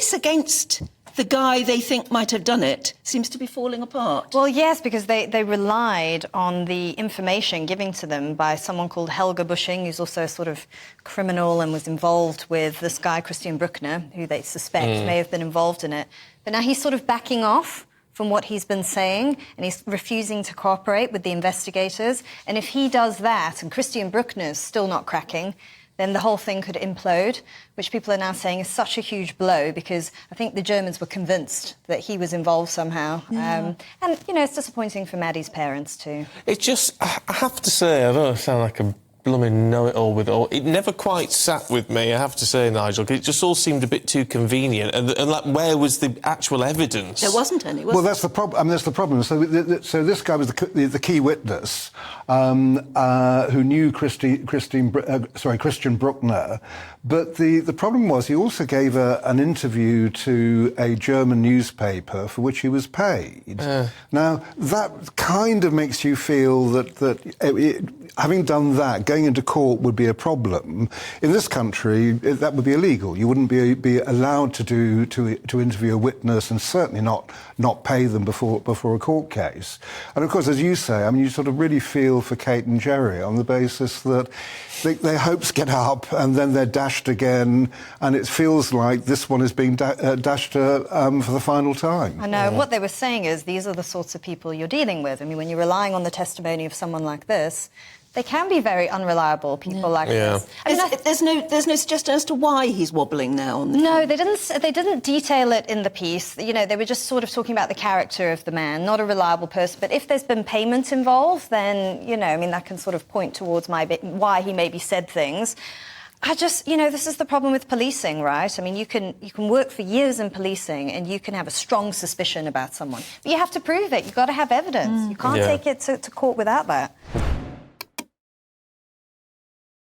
case against the guy they think might have done it seems to be falling apart. Well, yes, because they relied on the information given to them by someone called Helga Busching, who's also a sort of criminal and was involved with this guy, Christian Bruckner, who they suspect may have been involved in it. But now he's sort of backing off from what he's been saying, and he's refusing to cooperate with the investigators. And if he does that, and Christian Bruckner's still not cracking, then the whole thing could implode, which people are now saying is such a huge blow, because I think the Germans were convinced that he was involved somehow. And, you know, it's disappointing for Maddie's parents too. It just, I have to say, I don't sound like a blooming know-it-all with it all. It never quite sat with me, I have to say, Nigel. It just all seemed a bit too convenient. And like, where was the actual evidence? There wasn't any, was Well, there? that's the problem. I mean, that's the problem. So this guy was the key witness who knew Christian Bruckner. But the problem was he also gave an interview to a German newspaper for which he was paid. Now, that kind of makes you feel that having done that, going into court would be a problem. In this country, that would be illegal. You wouldn't be allowed to interview a witness, and certainly not pay them before a court case. And of course, as you say, I mean, you sort of really feel for Kate and Jerry on the basis that their hopes get up and then they're dashed again, and it feels like this one is being dashed for the final time. I know. What they were saying is these are the sorts of people you're dealing with. I mean, when you're relying on the testimony of someone like this, they can be very unreliable, people like this. I mean, there's no suggestion as to why he's wobbling now on the No, they didn't detail it in the piece. You know, they were just sort of talking about the character of the man, not a reliable person. But if there's been payment involved, then, you know, I mean, that can sort of point towards why he maybe said things. You know, this is the problem with policing, right? I mean, you can work for years in policing and you can have a strong suspicion about someone. But you have to prove it. You've got to have evidence. You can't take it to court without that.